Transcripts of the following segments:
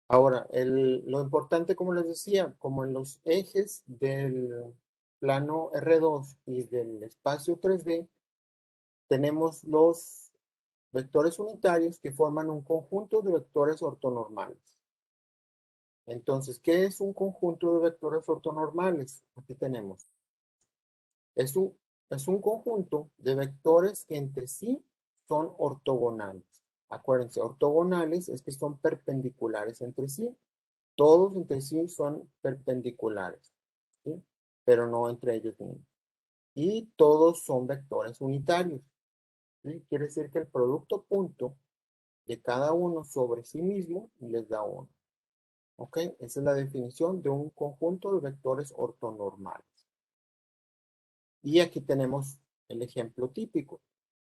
Ahora, lo importante, como les decía, como en los ejes del plano R2 y del espacio 3D, tenemos los vectores unitarios que forman un conjunto de vectores ortonormales. Entonces, ¿qué es un conjunto de vectores ortonormales? Aquí tenemos. Es un conjunto de vectores que entre sí son ortogonales. Acuérdense, ortogonales es que son perpendiculares entre sí. Todos entre sí son perpendiculares, ¿sí? Pero no entre ellos mismos. Y todos son vectores unitarios, ¿sí? Quiere decir que el producto punto de cada uno sobre sí mismo les da 1. ¿Ok? Esa es la definición de un conjunto de vectores ortonormales. Y aquí tenemos el ejemplo típico.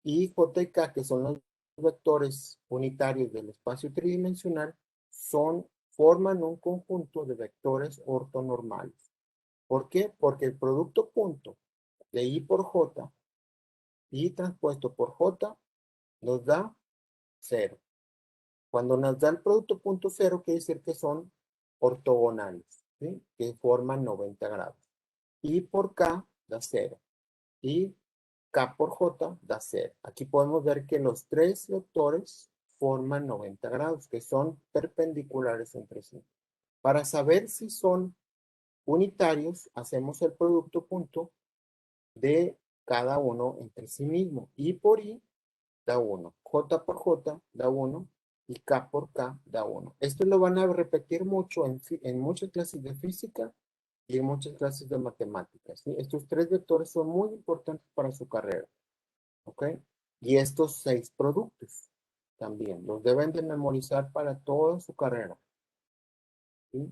Y J y K, que son los vectores unitarios del espacio tridimensional, forman un conjunto de vectores ortonormales. ¿Por qué? Porque el producto punto de I por J, I transpuesto por J, nos da 0. Cuando nos da el producto punto 0, quiere decir que son ortogonales, ¿sí? Que forman 90 grados. I por K da 0. Y K por J da 0. Aquí podemos ver que los tres vectores forman 90 grados, que son perpendiculares entre sí. Para saber si son unitarios, hacemos el producto punto de cada uno entre sí mismo. I por I da 1, J por J da 1 y K por K da 1. Esto lo van a repetir mucho en muchas clases de física y en muchas clases de matemáticas, ¿sí? Estos tres vectores son muy importantes para su carrera, ¿ok? Y estos 6 productos también los deben de memorizar para toda su carrera, ¿sí?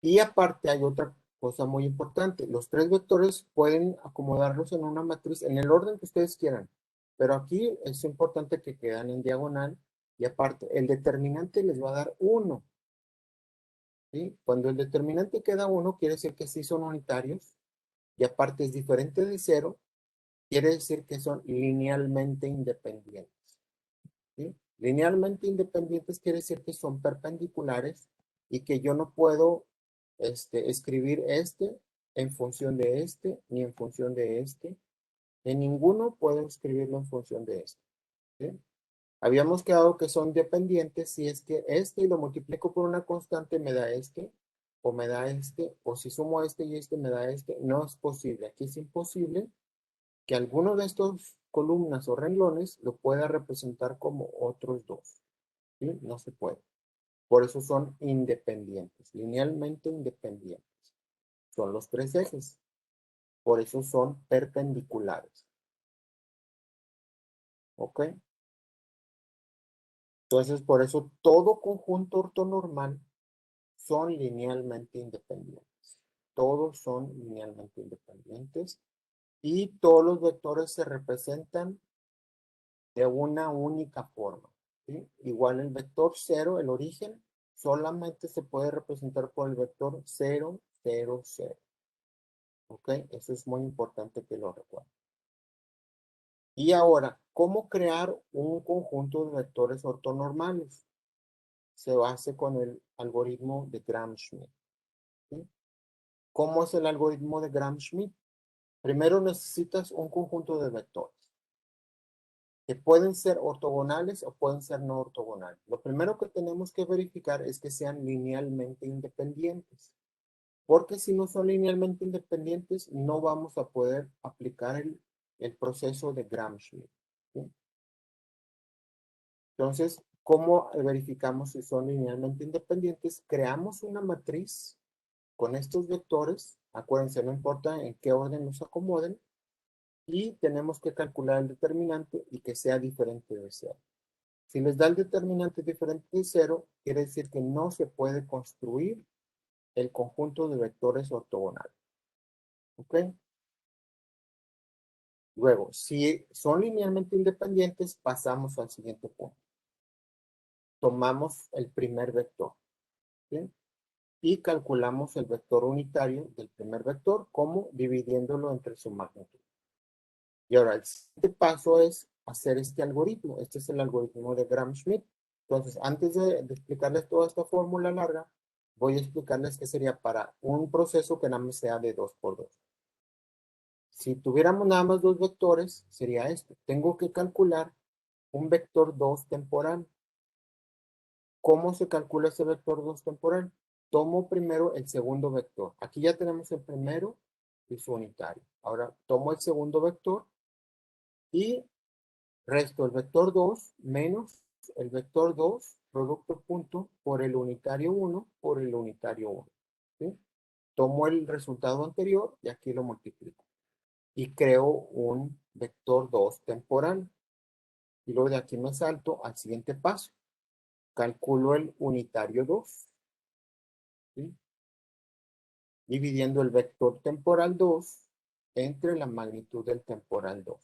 Y aparte hay otra cosa muy importante. Los tres vectores pueden acomodarlos en una matriz en el orden que ustedes quieran. Pero aquí es importante que quedan en diagonal. Y aparte, el determinante les va a dar 1. ¿Sí? Cuando el determinante queda 1, quiere decir que sí son unitarios. Y aparte es diferente de 0, quiere decir que son linealmente independientes. ¿Sí? Linealmente independientes quiere decir que son perpendiculares y que yo no puedo escribir en función de ni en función de este. En ninguno puedo escribirlo en función de este. ¿Sí? Habíamos quedado que son dependientes si es que y lo multiplico por una constante me da o me da o si sumo y este me da No es posible. Aquí es imposible que alguno de estos columnas o renglones lo pueda representar como otros dos. ¿Sí? No se puede. Por eso son independientes, linealmente independientes. Son los tres ejes. Por eso son perpendiculares. ¿Ok? Entonces, por eso todo conjunto ortonormal son linealmente independientes. Todos son linealmente independientes. Y todos los vectores se representan de una única forma. ¿Sí? Igual el vector 0, el origen, solamente se puede representar por el vector 0, 0, 0. ¿Ok? Eso es muy importante que lo recuerden. Y ahora, ¿cómo crear un conjunto de vectores ortonormales? Se hace con el algoritmo de Gram-Schmidt. ¿Sí? ¿Cómo es el algoritmo de Gram-Schmidt? Primero necesitas un conjunto de vectores que pueden ser ortogonales o pueden ser no ortogonales. Lo primero que tenemos que verificar es que sean linealmente independientes, porque si no son linealmente independientes, no vamos a poder aplicar el proceso de Gram-Schmidt. ¿Sí? Entonces, ¿cómo verificamos si son linealmente independientes? Creamos una matriz con estos vectores. Acuérdense, no importa en qué orden los acomoden. Y tenemos que calcular el determinante y que sea diferente de 0. Si les da el determinante diferente de 0, quiere decir que no se puede construir el conjunto de vectores ortogonales. ¿Ok? Luego, si son linealmente independientes, pasamos al siguiente punto. Tomamos el primer vector. ¿Sí? Y calculamos el vector unitario del primer vector, como dividiéndolo entre su magnitud. Y ahora el siguiente paso es hacer este algoritmo. Este es el algoritmo de Gram-Schmidt. Entonces, antes de explicarles toda esta fórmula larga, voy a explicarles qué sería para un proceso que nada más sea de 2 por 2. Si tuviéramos nada más dos vectores, sería esto. Tengo que calcular un vector 2 temporal. ¿Cómo se calcula ese vector 2 temporal? Tomo primero el segundo vector. Aquí ya tenemos el primero y su unitario. Ahora tomo el segundo vector y resto el vector 2 menos el vector 2, producto punto, por el unitario 1 por el unitario 1. ¿Sí? Tomo el resultado anterior y aquí lo multiplico. Y creo un vector 2 temporal. Y luego de aquí me salto al siguiente paso. Calculo el unitario 2. ¿Sí? Dividiendo el vector temporal 2 entre la magnitud del temporal 2.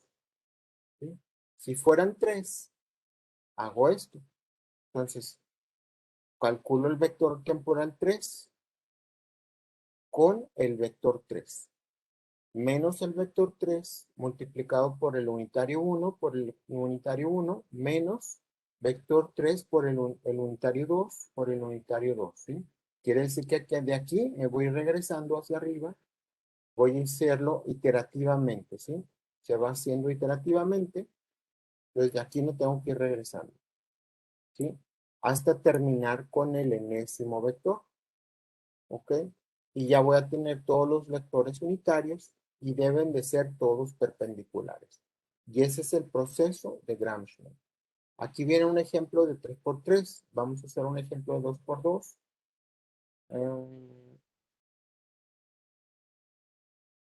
¿Sí? Si fueran 3, hago esto. Entonces, calculo el vector temporal 3 con el vector 3, menos el vector 3 multiplicado por el unitario 1 por el unitario 1, menos vector 3 por el unitario 2 por el unitario 2. ¿Sí? Quiere decir que de aquí me voy regresando hacia arriba, voy a hacerlo iterativamente, ¿sí? Se va haciendo iterativamente, entonces de aquí me tengo que ir regresando, ¿sí? Hasta terminar con el enésimo vector, ¿ok? Y ya voy a tener todos los vectores unitarios y deben de ser todos perpendiculares. Y ese es el proceso de Gram-Schmidt. Aquí viene un ejemplo de 3 por 3. Vamos a hacer un ejemplo de 2 por 2.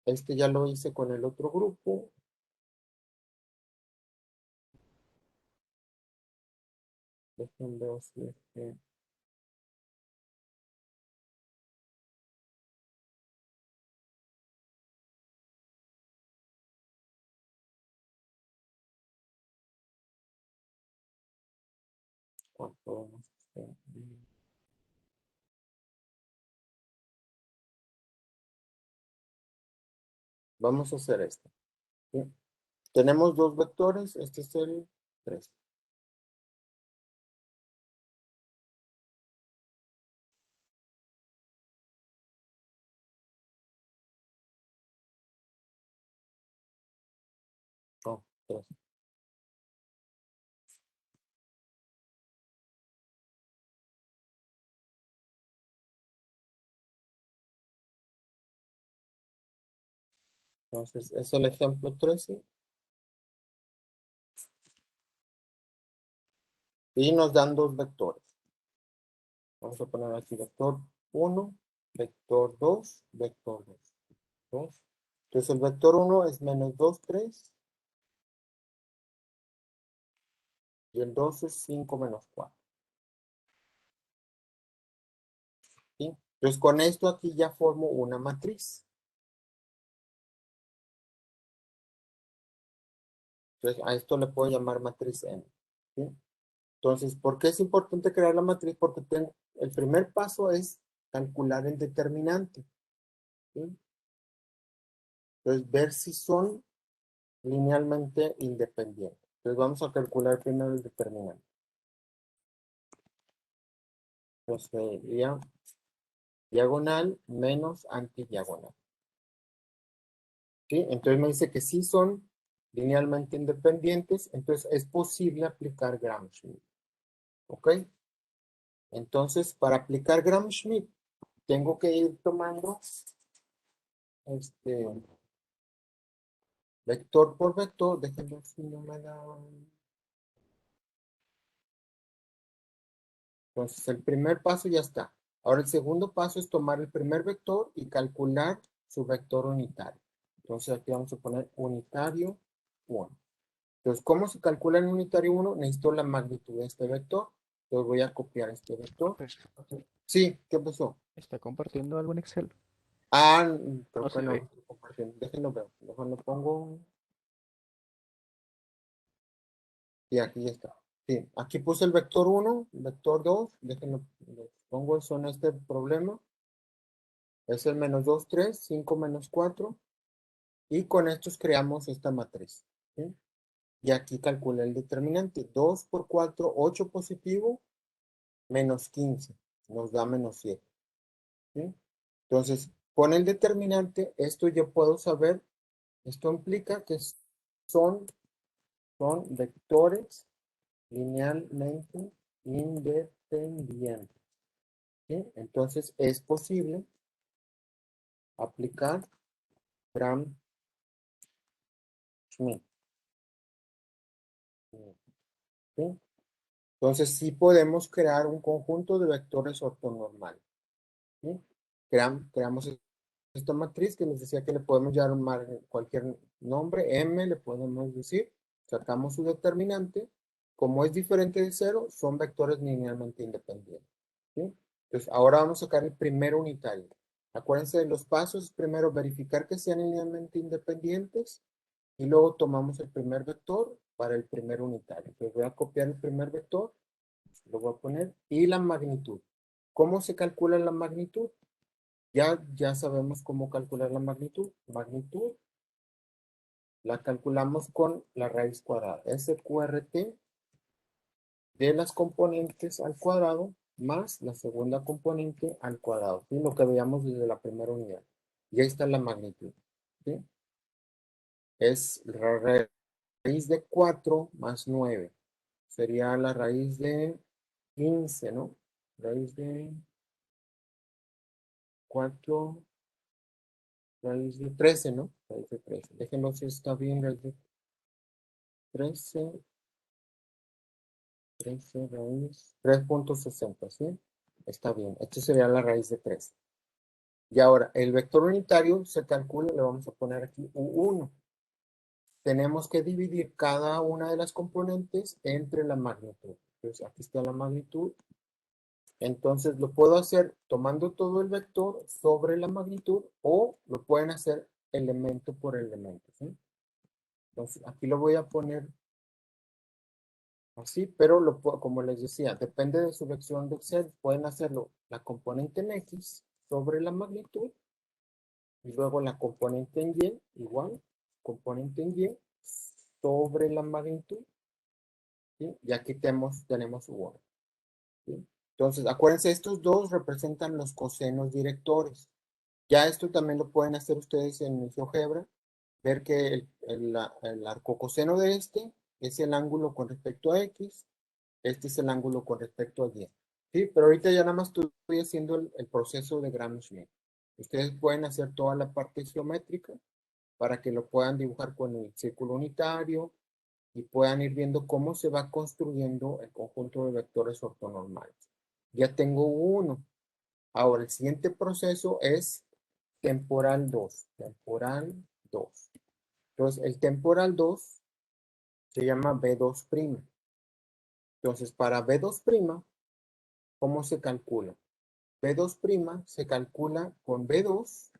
Este ya lo hice con el otro grupo. Déjenme ver si cuánto vamos a hacer. Vamos a hacer esto. ¿Sí? Tenemos dos vectores. Este es el 3. Oh, 3. Entonces, es el ejemplo 13. Y nos dan dos vectores. Vamos a poner aquí vector 1, vector 2, vector 2. Entonces el vector 1 es menos 2, 3. Y el 2 es 5 menos 4. ¿Sí? Entonces con esto aquí ya formo una matriz. Entonces a esto le puedo llamar matriz M. ¿Sí? Entonces, ¿por qué es importante crear la matriz? Porque el primer paso es calcular el determinante. ¿Sí? Entonces, ver si son linealmente independientes. Entonces, vamos a calcular primero el determinante. Entonces, sería diagonal menos antidiagonal. ¿Sí? Entonces, me dice que sí son linealmente independientes, entonces es posible aplicar Gram-Schmidt. ¿Ok? Entonces, para aplicar Gram-Schmidt, tengo que ir tomando vector por vector. Déjenme ver si no me da. Entonces, el primer paso ya está. Ahora, el segundo paso es tomar el primer vector y calcular su vector unitario. Entonces, aquí vamos a poner unitario 1. Entonces, ¿cómo se calcula el unitario 1? Necesito la magnitud de este vector. Entonces, voy a copiar este vector. Pues, Sí, ¿qué pasó? ¿está compartiendo algo en Excel? Ah, creo No que se no lo ve. estoy compartiendo. Déjenlo ver. Déjenlo pongo. Y aquí está. Sí, aquí puse el vector 1, vector 2. Déjenlo, pongo eso en este problema. Es el menos 2, 3, 5 menos 4. Y con estos creamos esta matriz. ¿Sí? Y aquí calcula el determinante. 2 por 4, 8 positivo, menos 15. Nos da menos 7. ¿Sí? Entonces, con el determinante, esto yo puedo saber, esto implica que son, son vectores linealmente independientes. ¿Sí? Entonces, es posible aplicar Gram-Schmidt. ¿Sí? Entonces, sí podemos crear un conjunto de vectores ortonormales. ¿Sí? Creamos esta matriz que les decía que le podemos llamar cualquier nombre, M le podemos decir, sacamos su determinante, como es diferente de cero, son vectores linealmente independientes. ¿Sí? Entonces, ahora vamos a sacar el primer unitario. Acuérdense de los pasos, primero verificar que sean linealmente independientes y luego tomamos el primer vector para el primer unitario. Entonces voy a copiar el primer vector, lo voy a poner, y la magnitud. ¿Cómo se calcula la magnitud? Ya sabemos cómo calcular la magnitud. Magnitud la calculamos con la raíz cuadrada. SQRT de las componentes al cuadrado más la segunda componente al cuadrado. ¿Sí? Lo que veíamos desde la primera unidad. Y ahí está la magnitud. ¿Sí? Es la raíz de 4 más 9. Sería la raíz de 15, ¿no? Raíz de 4, raíz de 13, ¿no? Raíz de 13. Déjenlo si está bien, raíz de 13, 13 raíz, 3.60, ¿sí? Está bien. Esto sería la raíz de 3. Y ahora, el vector unitario se calcula, le vamos a poner aquí U1. Tenemos que dividir cada una de las componentes entre la magnitud. Entonces, aquí está la magnitud. Entonces, lo puedo hacer tomando todo el vector sobre la magnitud o lo pueden hacer elemento por elemento, ¿sí? Entonces, aquí lo voy a poner así, pero como les decía, depende de su versión de Excel. Pueden hacerlo la componente en X sobre la magnitud y luego la componente en Y, igual, componente en Y sobre la magnitud, ¿sí? Y aquí tenemos U1, ¿sí? Entonces, acuérdense, estos dos representan los cosenos directores. Ya esto también lo pueden hacer ustedes en GeoGebra, ver que el arcocoseno de este es el ángulo con respecto a X, este es el ángulo con respecto a Y. Sí, pero ahorita ya nada más estoy haciendo el proceso de Gram-Schmidt. Ustedes pueden hacer toda la parte geométrica para que lo puedan dibujar con el círculo unitario y puedan ir viendo cómo se va construyendo el conjunto de vectores ortonormales. Ya tengo uno. Ahora, el siguiente proceso es temporal 2. Temporal 2. Entonces, el temporal 2 se llama B2'. Entonces, para B2', ¿cómo se calcula? B2' se calcula con B2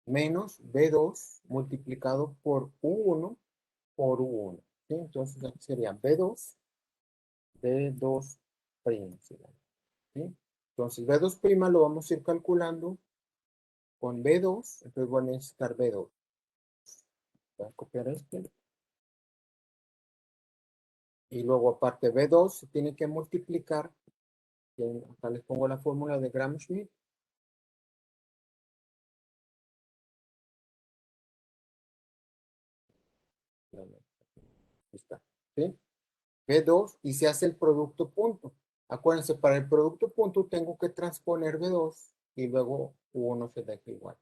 menos B2 multiplicado por U1 por U1. ¿Sí? Entonces, aquí sería B2, B2'. ¿Sí? Entonces, B2' lo vamos a ir calculando con B2. Entonces, voy a necesitar B2. Voy a copiar este. Y luego, aparte, B2 se tiene que multiplicar. Acá les pongo la fórmula de Gram-Schmidt. Está. ¿Sí? B2 y se hace el producto punto. Acuérdense, para el producto punto tengo que transponer B2 y luego U1 se deja igual.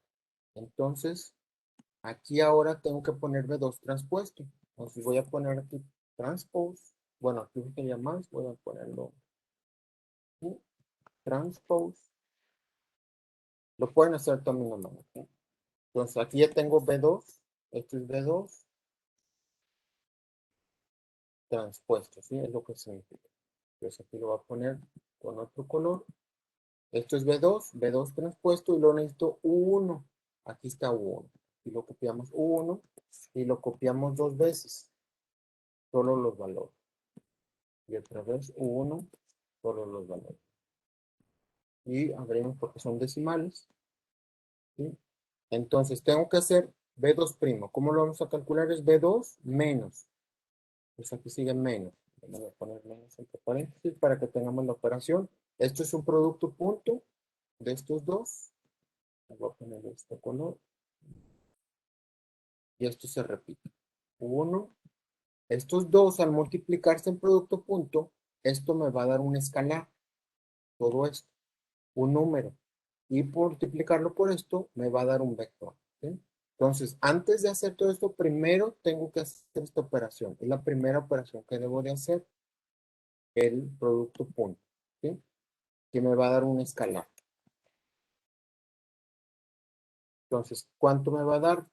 Entonces, aquí ahora tengo que poner B2 transpuesto. Entonces voy a poner aquí transpose. Bueno, aquí sería más, voy a ponerlo aquí, transpose. Lo pueden hacer también a mano. ¿Sí? Entonces aquí ya tengo B2. Esto es B2 transpuesto, ¿sí? Es lo que significa. Entonces aquí lo voy a poner con otro color. Esto es B2, B2 transpuesto y lo necesito U1. Aquí está U1. Y lo copiamos U1 y lo copiamos dos veces. Solo los valores. Y otra vez U1, solo los valores. Y abrimos porque son decimales. ¿Sí? Entonces tengo que hacer B2'. ¿Cómo lo vamos a calcular? Es B2 menos Pues aquí sigue menos. Voy a poner menos entre paréntesis para que tengamos la operación. Esto es un producto punto de estos dos. Voy a poner este color. Y esto se repite. 1. Estos dos al multiplicarse en producto punto, esto me va a dar un escalar. Todo esto. Un número. Y por multiplicarlo por esto, me va a dar un vector. ¿Sí? Entonces, antes de hacer todo esto, primero tengo que hacer esta operación. Es la primera operación que debo de hacer. El producto punto. ¿Sí? Que me va a dar un escalar. Entonces, ¿cuánto me va a dar?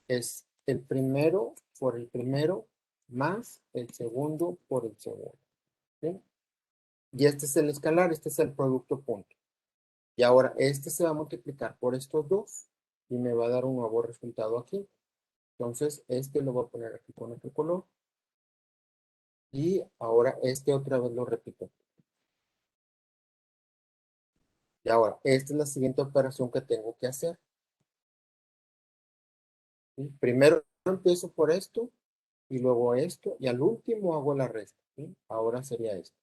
Es el primero por el primero más el segundo por el segundo. ¿Sí? Y este es el escalar, este es el producto punto. Y ahora este se va a multiplicar por estos dos y me va a dar un nuevo resultado aquí. Entonces, este lo voy a poner aquí con otro color. Y ahora este otra vez lo repito. Y ahora, esta es la siguiente operación que tengo que hacer. ¿Sí? Primero empiezo por esto y luego esto y al último hago la resta. ¿Sí? Ahora sería esto.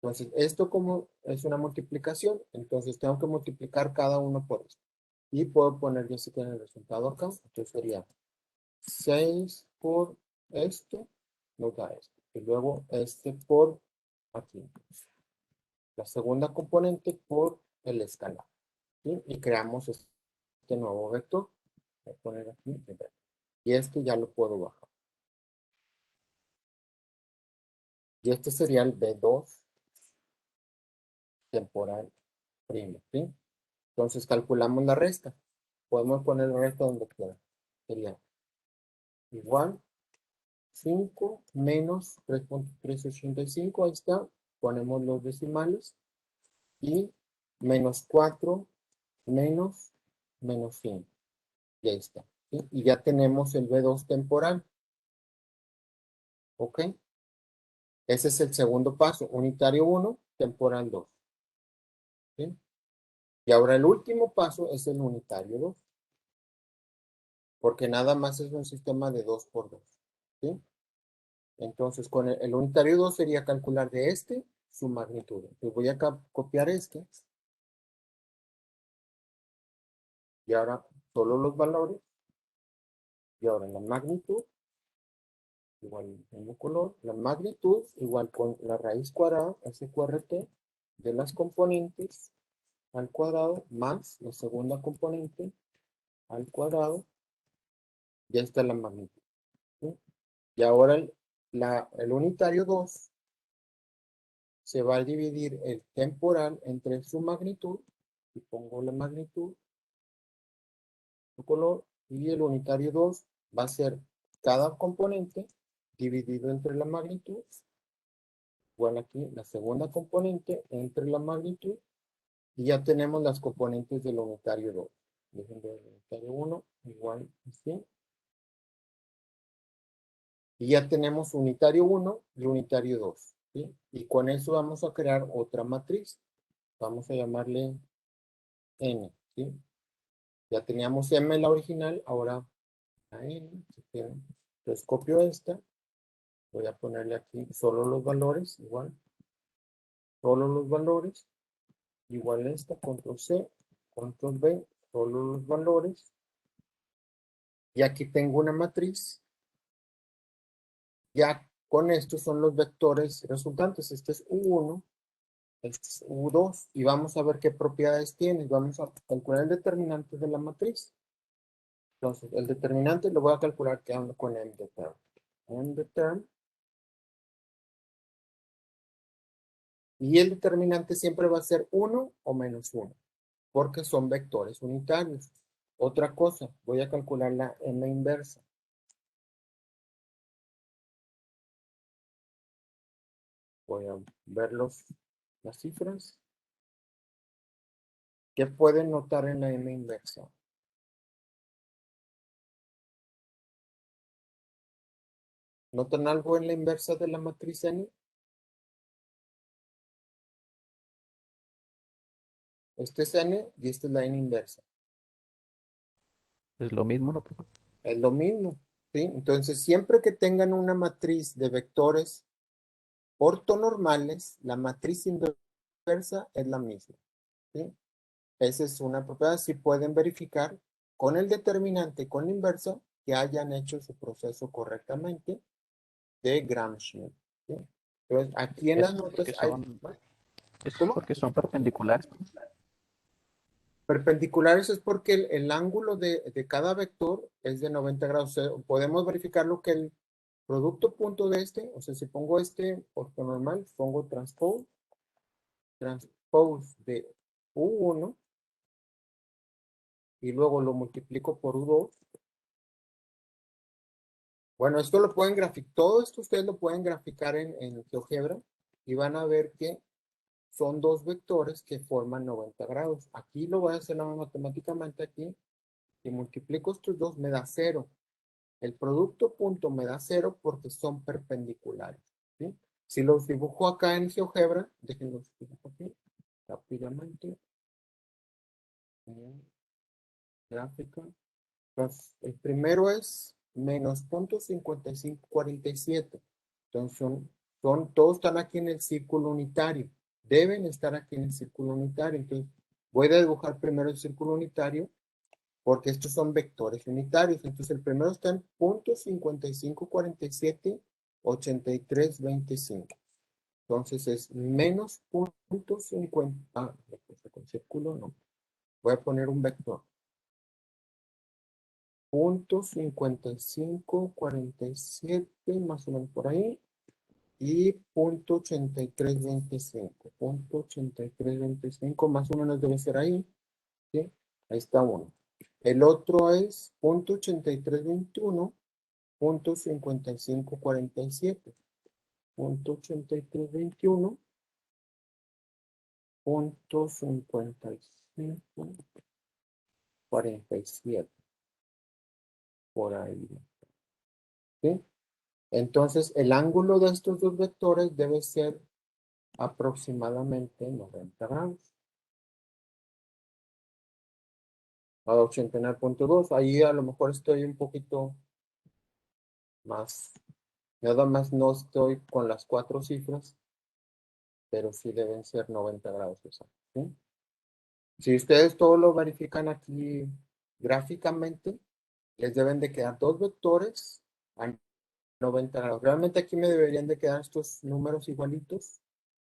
Entonces, esto como es una multiplicación, entonces tengo que multiplicar cada uno por esto. Y puedo poner yo si tiene el resultado acá. Entonces sería 6 por esto, nos da esto. Y luego este por aquí. La segunda componente por el escalar. ¿Sí? Y creamos este nuevo vector. Voy a poner aquí. Y este ya lo puedo bajar. Y este sería el B2 temporal primo. ¿Sí? Entonces calculamos la resta. Podemos poner la resta donde quiera. Sería igual 5 menos 3.385. Ahí está. Ponemos los decimales. Y menos 4 menos menos 5. Y ahí está. ¿Sí? Y ya tenemos el B2 temporal. ¿Ok? Ese es el segundo paso. Unitario 1, temporal 2. ¿Sí? Y ahora el último paso es el unitario 2. Porque nada más es un sistema de 2 por 2. ¿Sí? Entonces, con el unitario 2 sería calcular de este su magnitud. Entonces voy a copiar este. Y ahora solo los valores. Y ahora la magnitud, igual el mismo color. La magnitud, igual con la raíz cuadrada, SQRT, de las componentes al cuadrado, más la segunda componente al cuadrado. Ya está la magnitud. ¿Sí? Y ahora el unitario 2 se va a dividir el temporal entre su magnitud. Y pongo la magnitud, su color, y el unitario 2 va a ser cada componente dividido entre la magnitud. Igual aquí la segunda componente entre la magnitud. Y ya tenemos las componentes del unitario 2. Dejen ver el unitario 1, igual así. Y ya tenemos unitario 1 y unitario 2. ¿Sí? Y con eso vamos a crear otra matriz. Vamos a llamarle N. ¿Sí? Ya teníamos M en la original, ahora a N. Si quieren. Entonces copio esta. Voy a ponerle aquí solo los valores, igual. Solo los valores. Igual esta, control C, control V, solo los valores. Y aquí tengo una matriz. Ya con estos son los vectores resultantes. Este es U1, este es U2. Y vamos a ver qué propiedades tiene. Vamos a calcular el determinante de la matriz. Entonces, el determinante lo voy a calcular quedando con M de term. M de term. Y el determinante siempre va a ser 1 o menos 1, porque son vectores unitarios. Otra cosa, voy a calcular la M inversa. Voy a ver las cifras. ¿Qué pueden notar en la M inversa? ¿Notan algo en la inversa de la matriz N? Este es N y esta es la N inversa. Es lo mismo, ¿no? Es lo mismo. ¿sí? Entonces, siempre que tengan una matriz de vectores ortonormales, la matriz inversa es la misma, ¿sí? Esa es una propiedad. Si pueden verificar con el determinante, con la inversa, que hayan hecho su proceso correctamente de Gram-Schmidt, ¿sí? Entonces, aquí en las Eso es notas porque hay... son, eso es ¿Cómo? porque son perpendiculares. Perpendiculares es porque el ángulo de cada vector es de 90 grados. O sea, podemos verificar lo que el producto punto de este, o sea, si pongo este ortonormal, pongo transpose de U1 y luego lo multiplico por U2. Bueno, esto lo pueden graficar, todo esto ustedes lo pueden graficar en GeoGebra y van a ver que son dos vectores que forman 90 grados. Aquí lo voy a hacer matemáticamente aquí y multiplico estos dos, me da 0. El producto punto me da 0 porque son perpendiculares, ¿sí? Si los dibujo acá en GeoGebra, déjenlos dibujo aquí rápidamente. Gráfica. Entonces, el primero es menos 0.5547. Entonces, todos están aquí en el círculo unitario. Deben estar aquí en el círculo unitario. Entonces, voy a dibujar primero el círculo unitario porque estos son vectores unitarios. Entonces, el primero está en 0.55478325. Entonces, es menos 0.50. Ah, con círculo no. Voy a poner un vector. 0.5547, más o menos por ahí. Y 0.8325. 0.8325, más o menos debe ser ahí. ¿Sí? Ahí está uno. El otro es 0.8321. 0.5547. 0.8321. 0.5547. Por ahí. ¿Sí? Entonces, el ángulo de estos dos vectores debe ser aproximadamente 90 grados. A 89.2. Ahí a lo mejor estoy un poquito más. Nada más no estoy con las 4 cifras, pero sí deben ser 90 grados exactos, ¿sí? Si ustedes todo lo verifican aquí gráficamente, les deben de quedar dos vectores a 90 grados. Realmente aquí me deberían de quedar estos números igualitos.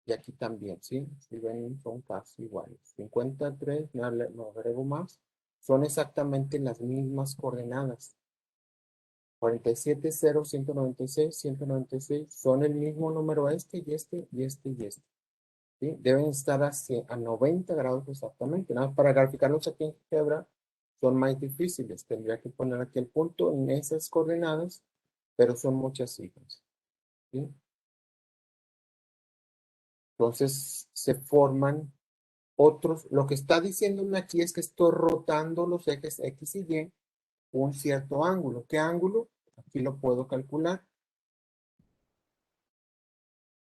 Y aquí también, ¿sí? Si ven, son casi iguales. 53, no agrego más. Son exactamente las mismas coordenadas. 47, 0, 196, 196. Son el mismo número este y este y este y este. ¿Sí? Deben estar a 90 grados exactamente. Nada más para graficarlos aquí en GeoGebra son más difíciles. Tendría que poner aquí el punto en esas coordenadas, pero son muchas cifras. ¿Sí? Entonces se forman otros. Lo que está diciéndome aquí es que estoy rotando los ejes X y Y un cierto ángulo. ¿Qué ángulo? Aquí lo puedo calcular.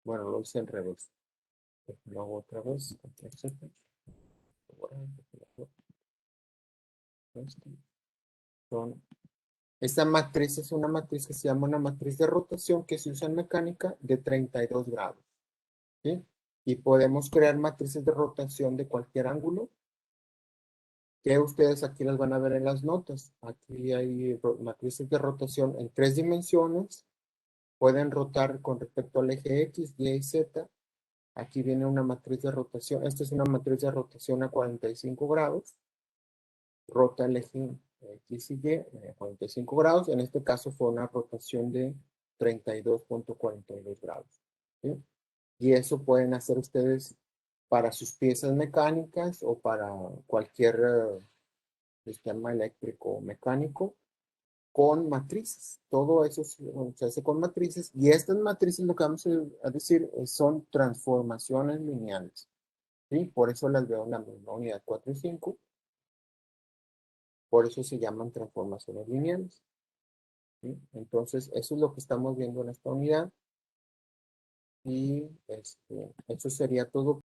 Bueno, lo hice al revés. Lo hago otra vez. Esta matriz es una matriz que se llama una matriz de rotación que se usa en mecánica de 32 grados. ¿Sí? Y podemos crear matrices de rotación de cualquier ángulo que ustedes aquí las van a ver en las notas. Aquí hay matrices de rotación en 3 dimensiones. Pueden rotar con respecto al eje X, Y y Z. Aquí viene una matriz de rotación. Esta es una matriz de rotación a 45 grados. Rota el eje X y Y a 45 grados. En este caso fue una rotación de 32.42 grados. ¿Sí? Y eso pueden hacer ustedes para sus piezas mecánicas o para cualquier sistema eléctrico o mecánico con matrices. Todo eso se hace con matrices y estas matrices lo que vamos a decir son transformaciones lineales. ¿Sí? Por eso las veo en la misma unidad 4 y 5. Por eso se llaman transformaciones lineales. ¿Sí? Entonces, eso es lo que estamos viendo en esta unidad. Y eso sería todo